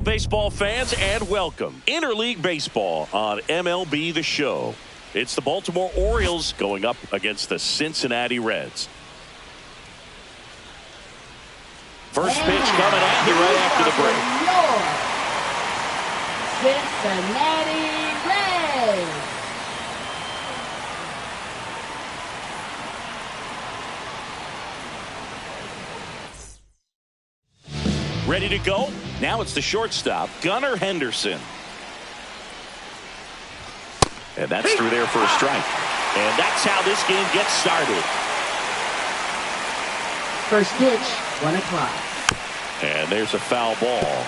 Baseball fans, and welcome. Interleague Baseball on MLB The Show. It's the Baltimore Orioles going up against the Cincinnati Reds. First pitch coming at you right after the break. Cincinnati Reds. Ready to go? Now it's the shortstop, Gunnar Henderson. And that's through there for a strike. And that's how this game gets started. First pitch, 1 o'clock. And there's a foul ball.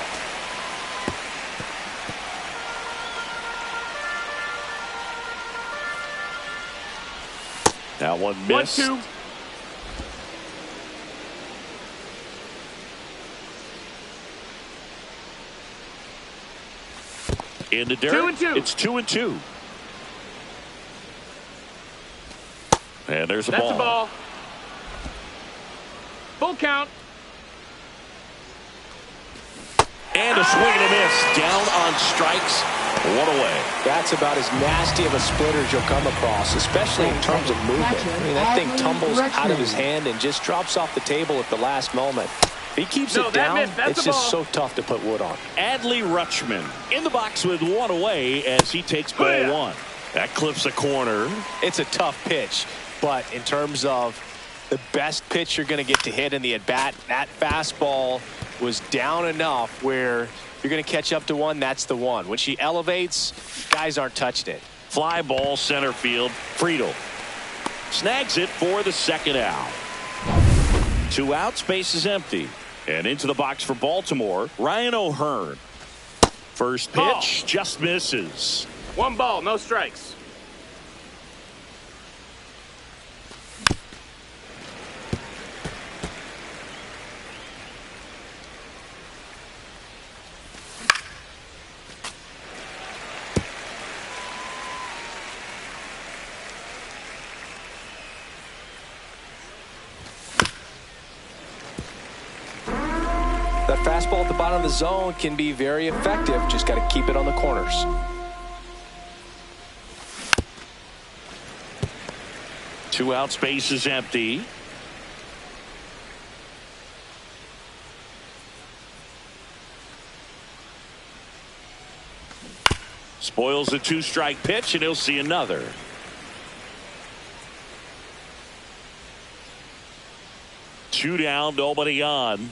That one missed. 1-2. In the dirt. 2-2. It's 2-2. And there's a That's ball. a ball. Full count. And a swing and a miss. Down on strikes. One away. That's about as nasty of a splitter as you'll come across, especially in terms of movement. I mean, that thing tumbles out of his hand and just drops off the table at the last moment. If he keeps it down, it's just so tough to put wood on. Adley Rutschman in the box with one away as he takes ball one. That clips a corner. It's a tough pitch, but in terms of the best pitch you're going to get to hit in the at-bat, that fastball was down enough where you're going to catch up to one. That's the one. When she elevates, guys aren't touching it. Fly ball center field. Friedel snags it for the second out. 2 outs, base is empty. And into the box for Baltimore, Ryan O'Hearn. First pitch just misses. 1 ball, no strikes. That fastball at the bottom of the zone can be very effective. Just got to keep it on the corners. Two outs, base is empty. Spoils a 2-strike pitch, and he'll see another. Two down, nobody on.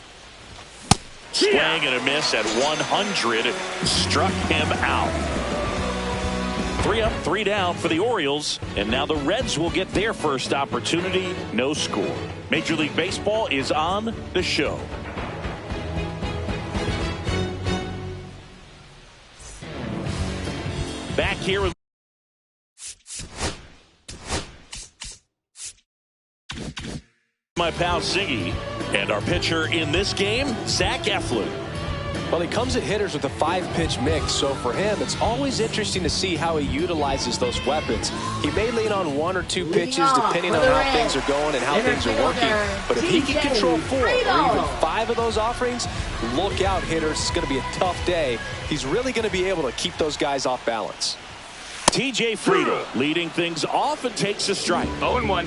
Swing and a miss at 100. Struck him out. 3 up, 3 down for the Orioles. And now the Reds will get their first opportunity. No score. Major League Baseball is on the show. Back here with my pal Siggy. And our pitcher in this game, Zach Eflin. Well, he comes at hitters with a 5-pitch mix, so for him, it's always interesting to see how he utilizes those weapons. He may lean on 1 or 2 pitches depending on how things are going and how things are working. But if he can control 4 or even 5 of those offerings, look out, hitters. It's going to be a tough day. He's really going to be able to keep those guys off balance. TJ Friedel leading things off and takes a strike. 0-1.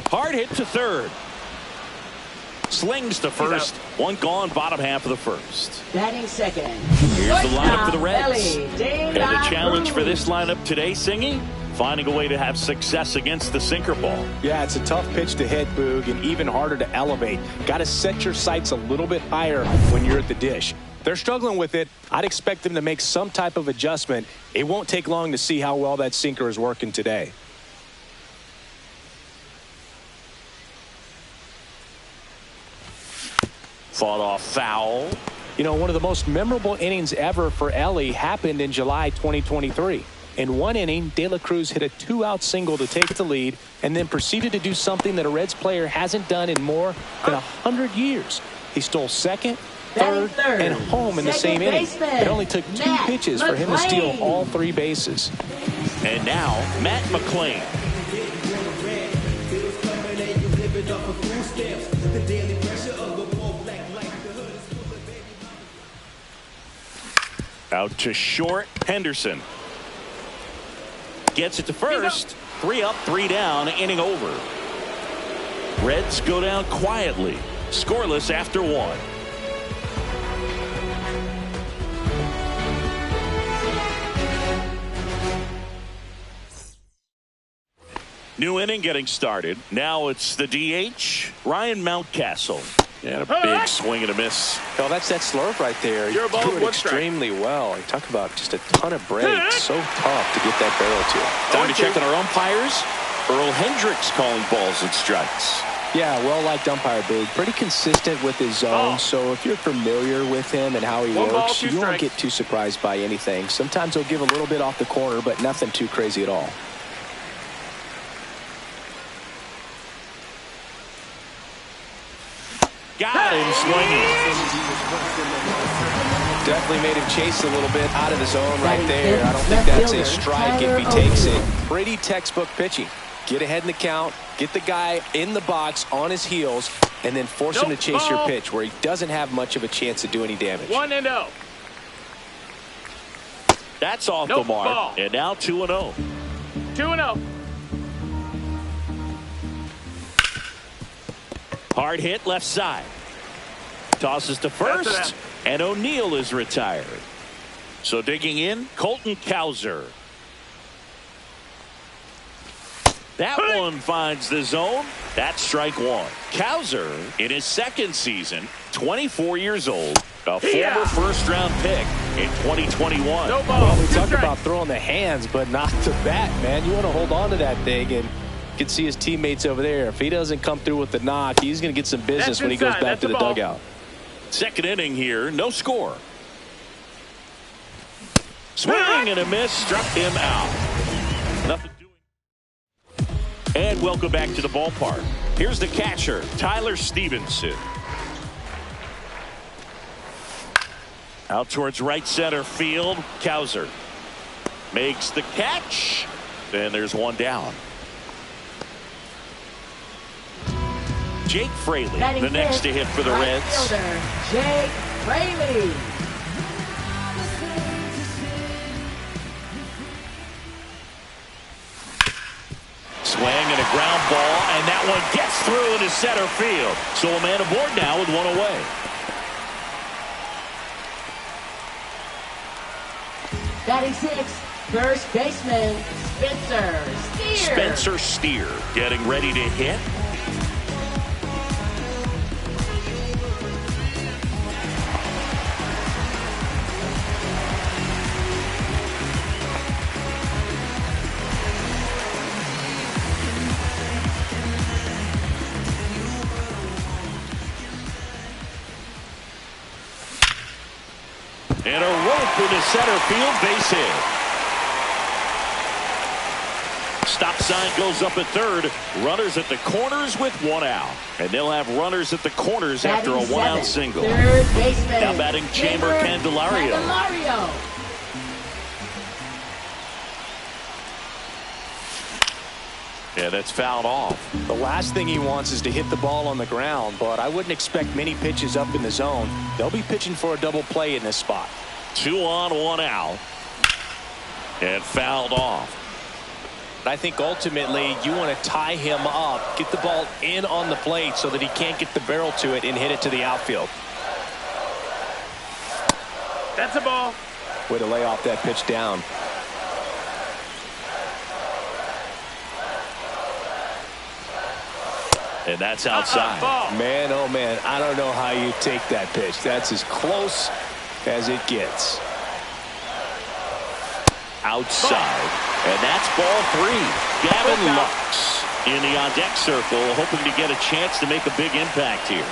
Hard hit to third. Slings to first. 1 gone, bottom half of the first. Batting second. Here's the lineup for the Reds. And the challenge for this lineup today, Singy, finding a way to have success against the sinker ball. Yeah, it's a tough pitch to hit, Boog, and even harder to elevate. Got to set your sights a little bit higher when you're at the dish. They're struggling with it. I'd expect them to make some type of adjustment. It won't take long to see how well that sinker is working today. Fought off foul. You know, one of the most memorable innings ever for Ellie happened in July 2023. In one inning, De La Cruz hit a 2-out single to take the lead and then proceeded to do something that a Reds player hasn't done in more than 100 years. He stole second, third, and home in the same inning. It only took 2 pitches for him to steal all 3 bases. And now, Matt McClain. Out to short. Henderson gets it to first. 3 up, 3 down, inning over. Reds go down quietly, scoreless after 1. New inning getting started. Now it's the DH, Ryan Mountcastle. And a big swing and a miss. Oh, that's that slurve right there. He threw it extremely well. You talk about just a ton of breaks. So tough to get that barrel to. Time to check on our umpires. Earl Hendricks calling balls and strikes. Yeah, well-liked umpire, Big. Pretty consistent with his zone. So if you're familiar with him and how he works, you won't get too surprised by anything. Sometimes he'll give a little bit off the corner, but nothing too crazy at all. Got him swinging. Definitely made him chase a little bit out of the zone right there. I don't think that's a strike if he takes it. Pretty textbook pitching. Get ahead in the count, get the guy in the box on his heels, and then force him to chase your pitch where he doesn't have much of a chance to do any damage. 1-0. That's off the mark. And now 2-0. 2-0. Hard hit left side. Tosses to first, and O'Neill is retired. So digging in, Colton Cowser. That one finds the zone. That's strike 1. Cowser, in his second season, 24 years old, a former first-round pick in 2021. Well, we talk about throwing the hands, but not the bat, man. You want to hold on to that thing, and you can see his teammates over there. If he doesn't come through with the knock, he's going to get some business when he goes back to the dugout. Second inning here, no score. Swing and a miss, struck him out. Nothing doing. And welcome back to the ballpark. Here's the catcher, Tyler Stevenson. Out towards right center field, Cowser makes the catch. And there's one down. Jake Fraley, the next to hit for the Reds. Fielder, Jake Fraley. Swing and a ground ball, and that one gets through into center field. So a man aboard now with one away. Batting 6, first baseman, Spencer Steer. Spencer Steer getting ready to hit. And a rope into center field, base hit. Stop sign goes up at third. Runners at the corners with one out. And they'll have runners at the corners after a one-out single. Third baseman. Now batting Chamber Candelario. Yeah, that's fouled off. The last thing he wants is to hit the ball on the ground, but I wouldn't expect many pitches up in the zone. They'll be pitching for a double play in this spot. 2 on, 1 out. And fouled off. I think ultimately you want to tie him up, get the ball in on the plate so that he can't get the barrel to it and hit it to the outfield. That's a ball. Way to lay off that pitch down. And that's outside. Man, oh man, I don't know how you take that pitch. That's as close as it gets. Outside. And that's ball 3. Gavin Lux in the on-deck circle, hoping to get a chance to make a big impact here.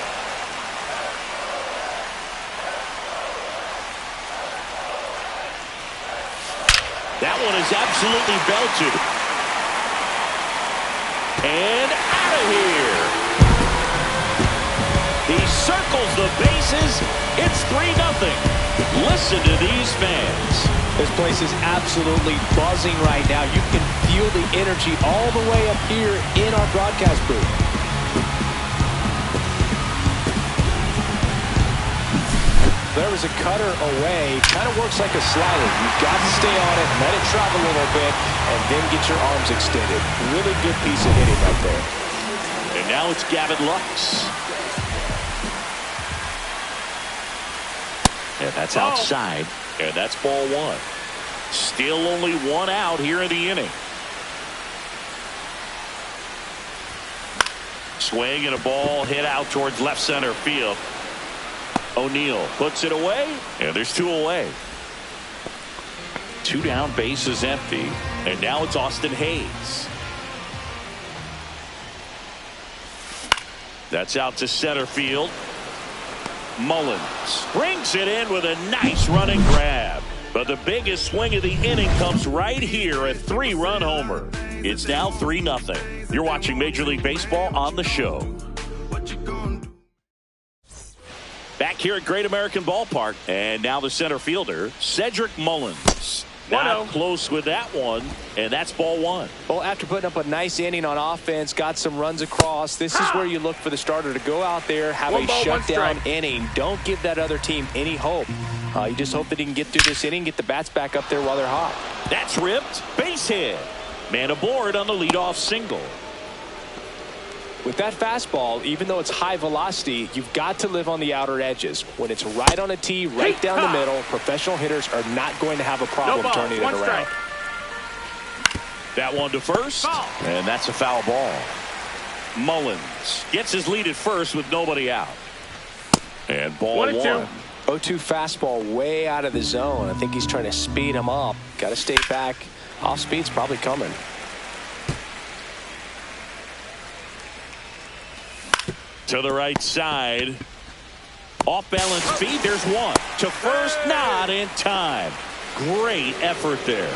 That one is absolutely belted. And out of here. He circles the bases. It's 3-0. Listen to these fans. This place is absolutely buzzing right now. You can feel the energy all the way up here in our broadcast booth. there was a cutter away. Kind of works like a slider. You've got to stay on it, let it travel a little bit, and then get your arms extended. Really good piece of hitting right there. And now it's Gavin Lux. And that's outside. And that's ball one. Still only one out here in the inning. Swing and a ball hit out towards left center field. O'Neill puts it away, and there's two away. Two down, base is empty, and now it's Austin Hayes. That's out to center field. Mullins brings it in with a nice running grab. But the biggest swing of the inning comes right here, a 3-run homer. It's now 3-0. You're watching Major League Baseball on the show. Back here at Great American Ballpark, and now the center fielder, Cedric Mullins. Not close with that one, and that's ball one. Well, after putting up a nice inning on offense, got some runs across, this is where you look for the starter to go out there, have a shutdown inning. Don't give that other team any hope. You just hope that he can get through this inning, get the bats back up there while they're hot. That's ripped. Base hit. Man aboard on the leadoff single. With that fastball, even though it's high velocity, you've got to live on the outer edges. When it's right on a tee, right down the middle, professional hitters are not going to have a problem turning it around. That one to first, and that's a foul ball. Mullins gets his lead at first with nobody out. And ball one. 0-2 fastball way out of the zone. I think he's trying to speed him up. Got to stay back. Off speed's probably coming. To the right side. Off balance feed. There's one. To first, not in time. Great effort there.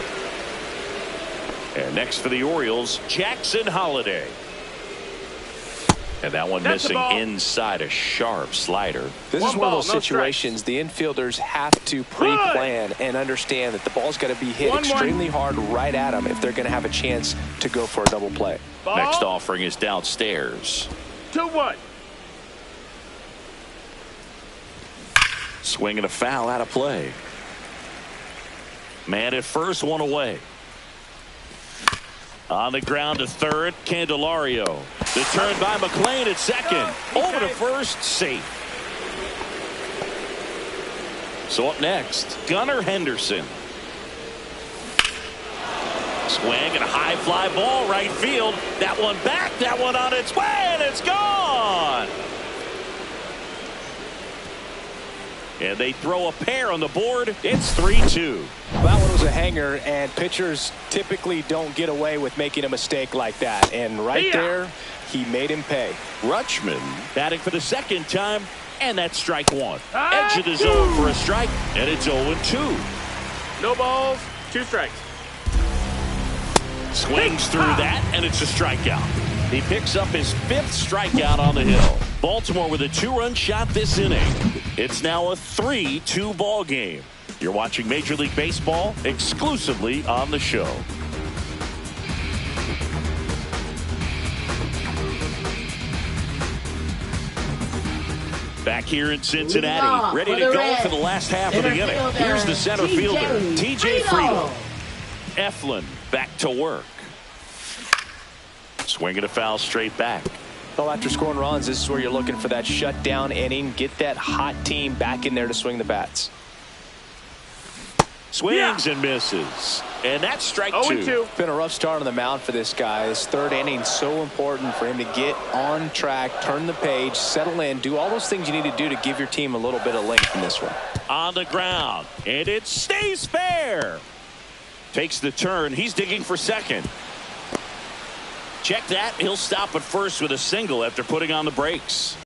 And next for the Orioles, Jackson Holliday. And that one missing inside a sharp slider. This is one of those situations the infielders have to pre-plan and understand that the ball's got to be hit extremely hard right at them if they're going to have a chance to go for a double play. Next offering is downstairs. 2-1. Swing and a foul out of play. Man at first, one away. On the ground to third, Candelario. The turn by McLean at second. Over to first, safe. So up next, Gunnar Henderson. Swing and a high fly ball right field. That one back, that one on its way, and it's gone. And they throw a pair on the board. It's 3-2. That one was a hanger, and pitchers typically don't get away with making a mistake like that. And right there, he made him pay. Rutschman batting for the second time, and that's strike one. Edge of the zone for a strike, and it's 0-2. No balls, 2 strikes. Swings through that, and it's a strikeout. He picks up his 5th strikeout on the hill. Baltimore with a 2-run shot this inning. It's now a 3-2 ball game. You're watching Major League Baseball exclusively on the show. Back here in Cincinnati, ready to go for the last half of the inning. Here's the center fielder, TJ Friedl. Eflin back to work. Swinging a foul straight back. Well, after scoring runs, this is where you're looking for that shutdown inning. Get that hot team back in there to swing the bats. Swings and misses. And that's strike 2. Been a rough start on the mound for this guy. His 3rd inning so important for him to get on track, turn the page, settle in, do all those things you need to do to give your team a little bit of length in this one. On the ground, and it stays fair. Takes the turn. He's digging for second. Check that. He'll stop at first with a single after putting on the brakes.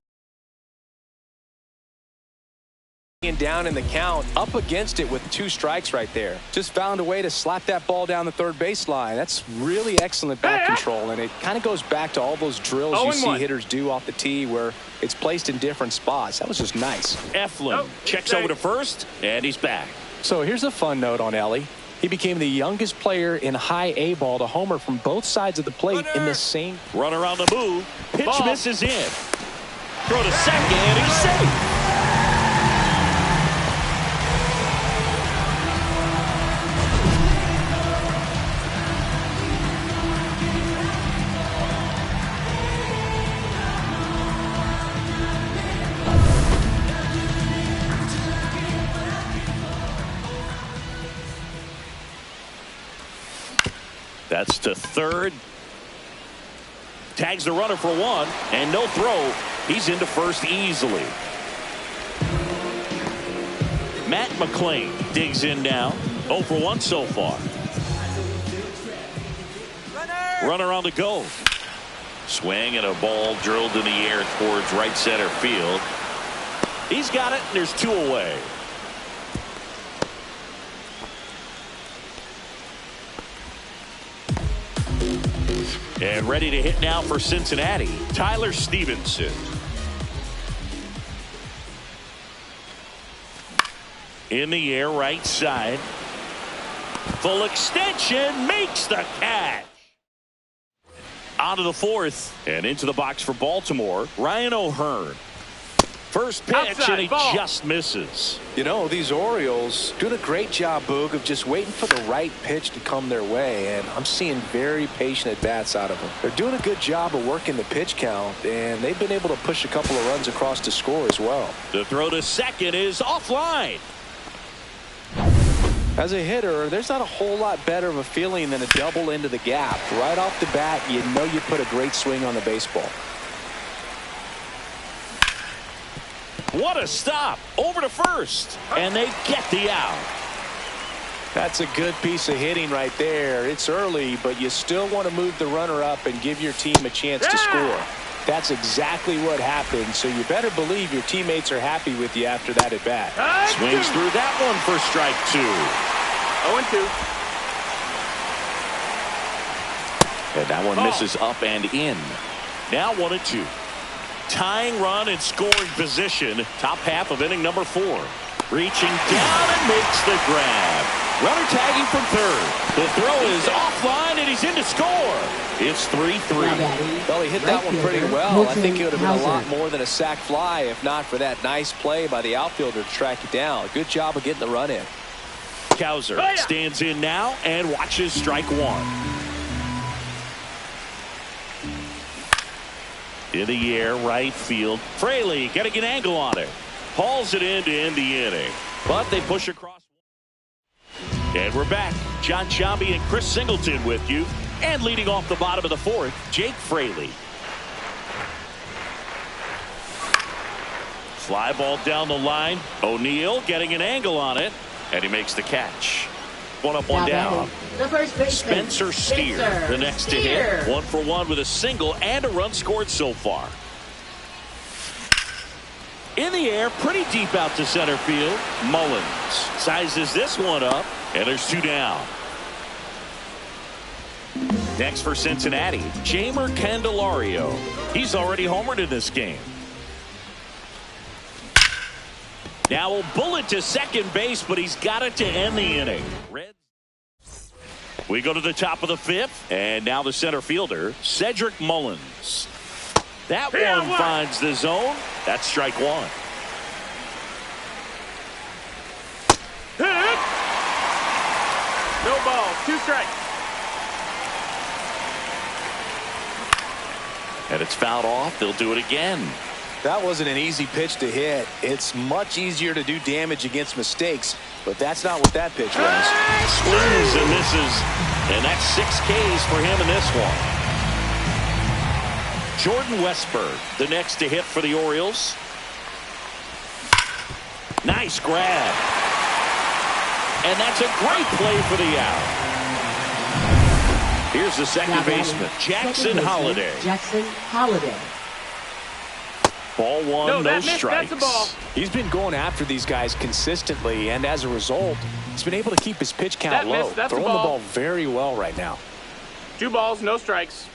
Down in the count, up against it with 2 strikes right there. Just found a way to slap that ball down the third baseline. That's really excellent bat control, and it kind of goes back to all those drills you see hitters do off the tee where it's placed in different spots. That was just nice. Eflin checks over to first, and he's back. So here's a fun note on Ellie. He became the youngest player in high A ball to homer from both sides of the plate in the same. Runner on the move. Pitch misses in. Throw to second, and he's safe. That's to third. Tags the runner for one, and no throw. He's into first easily. Matt McClain digs in now. 0 for 1 so far. Runner on the go. Swing and a ball drilled in the air towards right center field. He's got it, and there's 2 away. And ready to hit now for Cincinnati, Tyler Stevenson. In the air, right side. Full extension, makes the catch. On to the 4th, and into the box for Baltimore, Ryan O'Hearn. First pitch, Outside, and he ball. just misses. You know, these Orioles doing a great job, Boog, of just waiting for the right pitch to come their way, and I'm seeing very patient at-bats out of them. They're doing a good job of working the pitch count, and they've been able to push a couple of runs across to score as well. The throw to second is offline. As a hitter, there's not a whole lot better of a feeling than a double into the gap. Right off the bat, you know you put a great swing on the baseball. What a stop. Over to first. And they get the out. That's a good piece of hitting right there. It's early, but you still want to move the runner up and give your team a chance to score. That's exactly what happened, so you better believe your teammates are happy with you after that at bat. Swings through that one for strike 2. 0-2. And that one misses up and in. Now 1-2. Tying run in scoring position. Top half of inning number 4. Reaching down and makes the grab. Runner tagging from third. The throw is offline and he's in to score. It's 3-3. Well, he hit that one pretty well. I think it would have been a lot more than a sac fly if not for that nice play by the outfielder to track it down. Good job of getting the run in. Cowser stands in now and watches strike 1. In the air, right field. Fraley getting an angle on it. Hauls it in to end the inning. But they push across. And we're back. John Sciambi and Chris Singleton with you. And leading off the bottom of the 4th, Jake Fraley. Fly ball down the line. O'Neill getting an angle on it. And he makes the catch. 1 up, 1 down. The first baseman, Spencer Steer, the next to hit. 1 for 1 with a single and a run scored so far. In the air, pretty deep out to center field. Mullins sizes this one up, and there's 2 down. Next for Cincinnati, Jeimer Candelario. He's already homered in this game. Now a bullet to second base, but he's got it to end the inning. We go to the top of the 5th, and now the center fielder, Cedric Mullins. That one finds the zone. That's strike 1. Hit! No balls, 2 strikes. And it's fouled off. They'll do it again. That wasn't an easy pitch to hit. It's much easier to do damage against mistakes, but that's not what that pitch was. Swings and misses, and that's 6 Ks for him in this one. Jordan Westburg, the next to hit for the Orioles. Nice grab. And that's a great play for the out. Here's the second baseman, Jackson Holliday. Jackson Holliday. Ball 1, no strikes. That's a ball. He's been going after these guys consistently, and as a result, he's been able to keep his pitch count low. That's Throwing a ball. the ball very well right now. 2 balls, no strikes.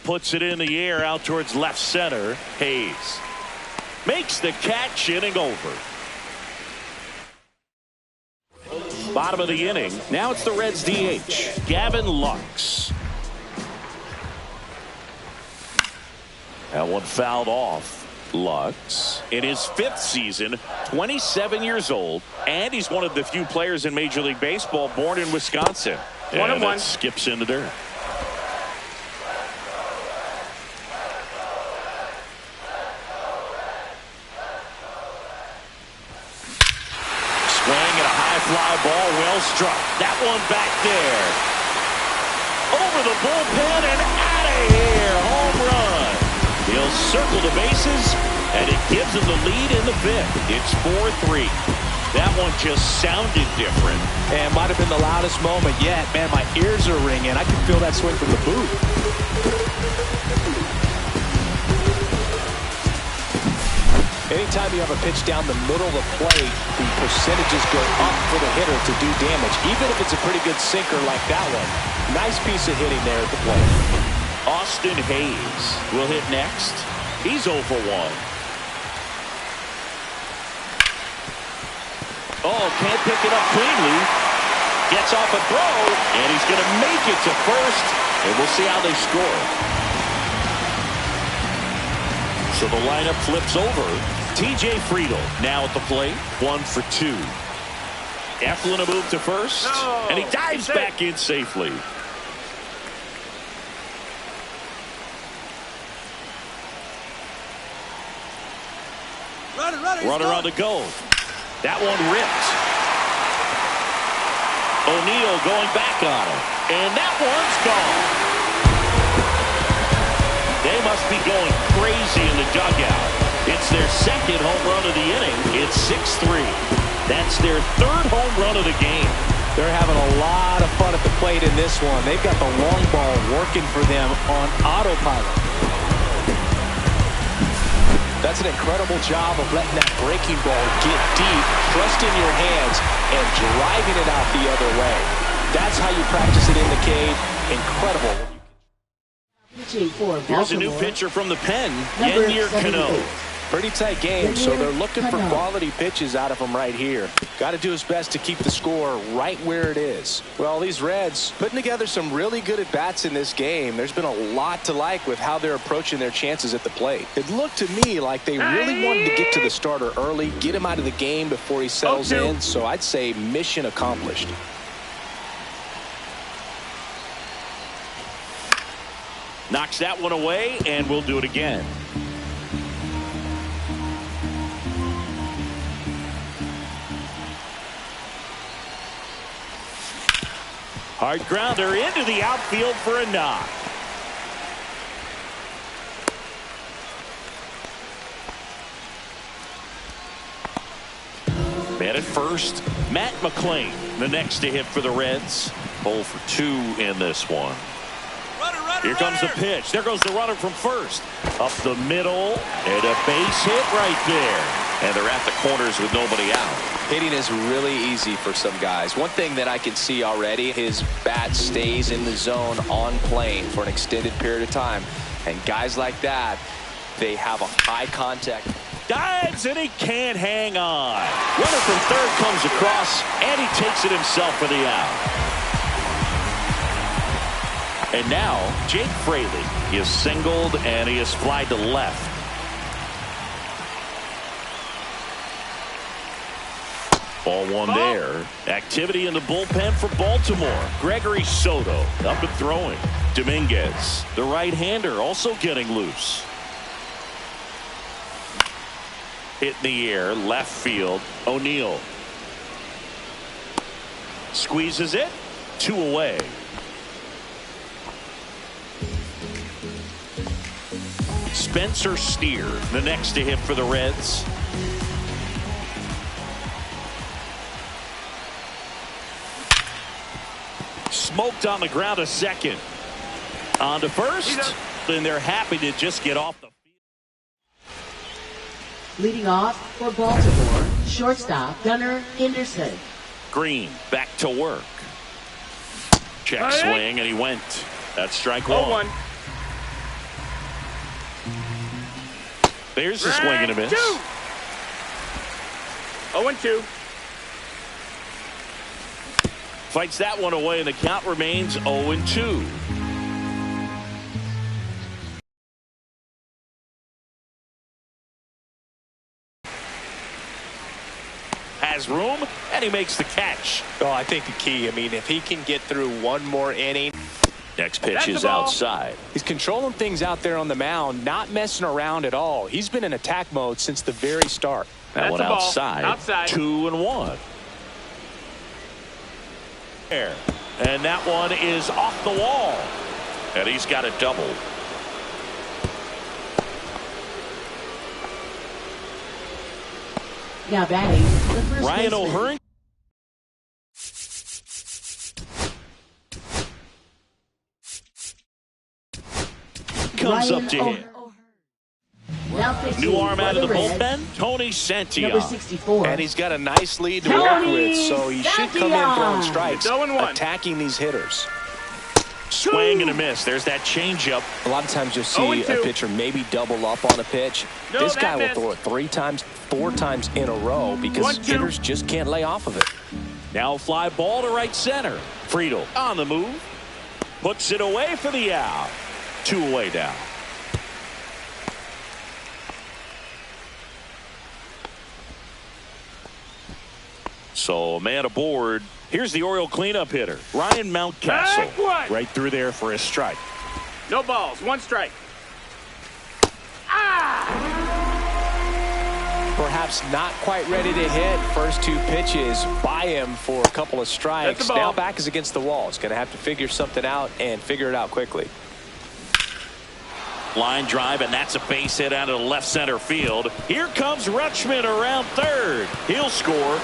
Puts it in the air out towards left center. Hayes makes the catch, inning over. Bottom of the inning. Now it's the Reds DH, Gavin Lux. That one fouled off. Lux in his 5th season, 27 years old, and he's one of the few players in Major League Baseball born in Wisconsin. 1-1. That skips in the dirt. Swing and a high fly ball, well struck. That one back there. Over the bullpen and out of here. Home run. He'll circle the bases, and it gives him the lead in the fifth. It's 4-3. That one just sounded different. And might have been the loudest moment yet. Man, my ears are ringing. I can feel that swing from the booth. Anytime you have a pitch down the middle of the plate, the percentages go up for the hitter to do damage, even if it's a pretty good sinker like that one. Nice piece of hitting there at the plate. Austin Hayes will hit next. He's 0 for 1. Oh, can't pick it up cleanly. Gets off a throw, and he's going to make it to first, and we'll see how they score. So the lineup flips over. T.J. Friedl now at the plate, 1 for 2. Eflin a move to first, and he dives back in safely. Runner on the go. That one ripped. O'Neill going back on him. And that one's gone. They must be going crazy in the dugout. It's their second home run of the inning. It's 6-3. That's their third home run of the game. They're having a lot of fun at the plate in this one. They've got the long ball working for them on autopilot. That's an incredible job of letting that breaking ball get deep, trusting your hands, and driving it out the other way. That's how you practice it in the cave. Incredible. Here's a new pitcher from the pen, Yennier Cano. Pretty tight game, so they're looking for quality pitches out of him right here. Got to do his best to keep the score right where it is. Well, these Reds putting together some really good at-bats in this game. There's been a lot to like with how they're approaching their chances at the plate. It looked to me like they really wanted to get to the starter early, get him out of the game before he settles in, so I'd say mission accomplished. Knocks that one away, and we'll do it again. Hard grounder into the outfield for a knock. Man at first, Matt McClain, the next to hit for the Reds. 0 for 2 in this one. Here comes the pitch. There goes the runner from first. Up the middle, and a base hit right there. And they're at the corners with nobody out. Hitting is really easy for some guys. One thing that I can see already, his bat stays in the zone on plane for an extended period of time. And guys like that, they have a high contact. Dives, and he can't hang on. Runner from third comes across, and he takes it himself for the out. And now, Jake Fraley is singled, and he is flied to left. Ball one there. Activity in the bullpen for Baltimore. Gregory Soto up and throwing. Dominguez, the right-hander, also getting loose. Hit in the air, left field. O'Neill squeezes it. 2 away. Spencer Steer, the next to hit for the Reds. Smoked on the ground a second. On to first. And they're happy to just get off the field. Leading off for Baltimore, shortstop Gunnar Henderson. Green back to work. Check swing, and he went. That's strike one. There's the swing and a miss. 0-2. Fights that one away, and the count remains 0-2. Has room, and he makes the catch. Oh, I think the key, I mean, if he can get through one more inning. Next pitch is outside. He's controlling things out there on the mound, not messing around at all. He's been in attack mode since the very start. That one outside. 2-1. there. And that one is off the wall. And he's got a double. Now batting, the first Ryan baseman. O'Hearn comes up to hit. Now pitching New arm for out of the Reds, bullpen, Tony number Santia. 64. And he's got a nice lead to work with, so he should come in throwing strikes, 0-1. attacking these hitters. Swing and a miss. There's that changeup. A lot of times you'll see a 0-2. pitcher maybe double up on a pitch. No, This that guy will missed. throw it 3 times, 4 times in a row because 1-2. hitters just can't lay off of it. Now fly ball to right center. Friedel on the move. Puts it away for the out. 2 away now. So a man aboard. Here's the Oriole cleanup hitter, Ryan Mountcastle. Back one. Right through there for a strike. No balls. 1 strike. Perhaps not quite ready to hit. First 2 pitches by him for a couple of strikes. That's the Now ball. back is against the wall. He's going to have to figure something out and figure it out quickly. Line drive, and that's a base hit out of the left center field. Here comes Rutschman around third. He'll score.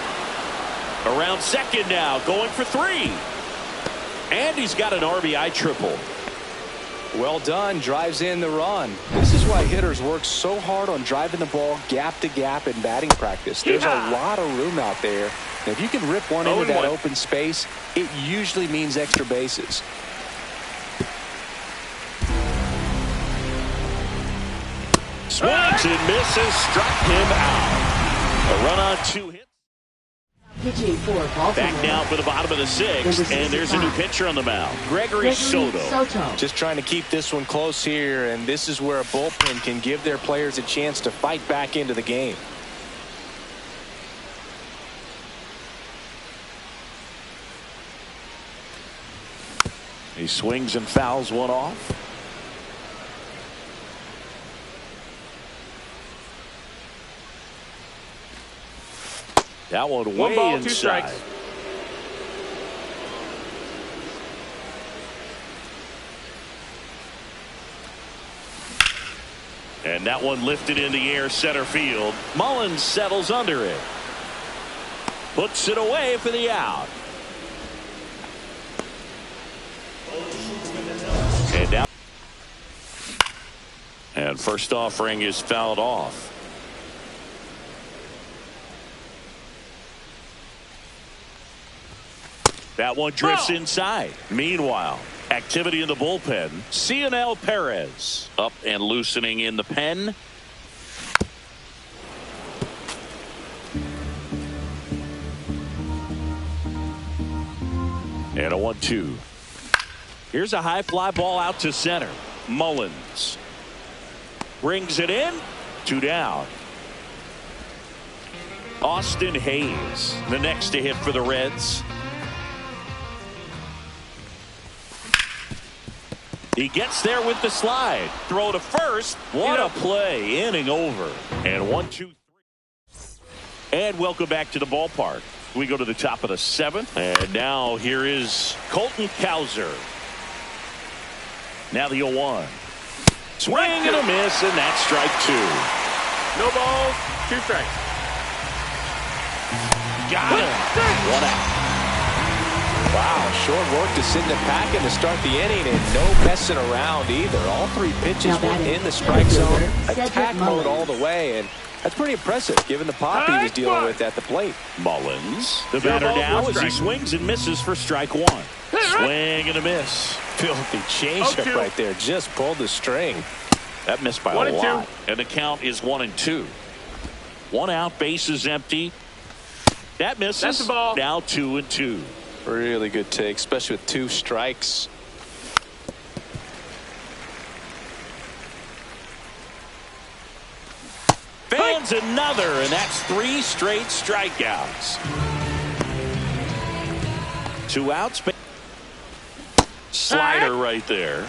Around second now, going for 3. And he's got an RBI triple. Well done, drives in the run. This is why hitters work so hard on driving the ball gap to gap in batting practice. There's a lot of room out there. And if you can rip one into that 0-1. open space, it usually means extra bases. Swings and misses, struck him out. A run on 2 hits. Pitching for Baltimore. Back now for the bottom of the 6th, and there's a new pitcher on the mound, Gregory Soto. Just trying to keep this one close here, and this is where a bullpen can give their players a chance to fight back into the game. He swings and fouls one off. That one way 1 ball, 2 inside. strikes. And that one lifted in the air center field. Mullins settles under it. Puts it away for the out. And now. And first offering is fouled off. That one drifts inside. Meanwhile, activity in the bullpen. Cionel Perez up and loosening in the pen. And a 1-2. Here's a high fly ball out to center. Mullins brings it in. 2 down. Austin Hayes, the next to hit for the Reds. He gets there with the slide. Throw to first. What a play. Inning over. And 1-2-3. And welcome back to the ballpark. We go to the top of the 7th. And now here is Colton Cowser. Now the 0-1. Swing and a miss, and that's strike 2. No balls. 2 strikes. Got him. 1 out. Wow, short work to send the pack in to start the inning, and no messing around either. All 3 pitches were in the strike zone, attack mode all the way, and that's pretty impressive given the pop he was dealing with at the plate. Mullins, the batter now as he swings and misses for strike 1. Swing and a miss. Filthy changeup right there, just pulled the string. That missed by a lot. And the count is 1-2. 1 out, base is empty. That misses. That's the ball. Now 2-2. Really good take, especially with 2 strikes. Fans another, and that's 3 straight strikeouts. 2 outs. Slider right there.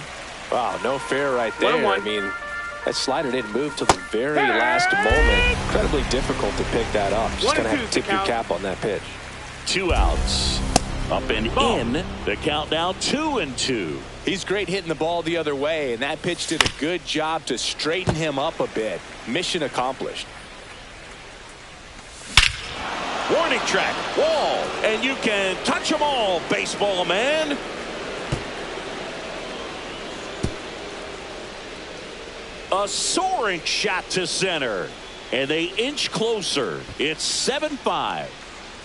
Wow, no fair right there. 1-1. I mean, that slider didn't move till the very last moment. Incredibly difficult to pick that up. Just going to have to tip your cap on that pitch. 2 outs. Up and in. The count now 2-2. He's great hitting the ball the other way, and that pitch did a good job to straighten him up a bit. Mission accomplished. Warning track, wall, and you can touch them all, baseball man. A soaring shot to center, and they inch closer. It's 7-5.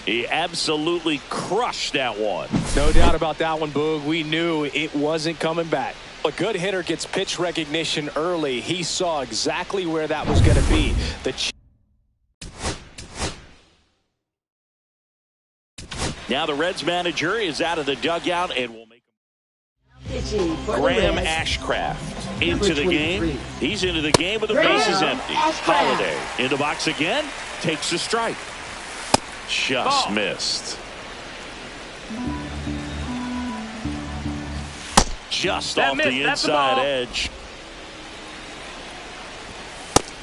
He absolutely crushed that one. No doubt about that one, Boog. We knew it wasn't coming back. A good hitter gets pitch recognition early. He saw exactly where that was going to be. Now the Reds manager is out of the dugout and will make Pitching for the Graham Reds, Ashcraft into the 23. game. He's into the game with the Graham bases empty. Ashcraft. Holiday in the box again. Takes a strike. Just missed. Just off the inside edge.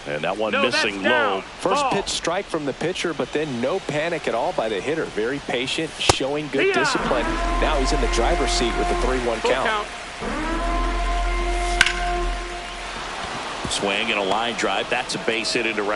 And that one missing low. First pitch strike from the pitcher, but then no panic at all by the hitter. Very patient, showing good discipline. Now he's in the driver's seat with the 3-1 count. Swing and a line drive. That's a base hit into right.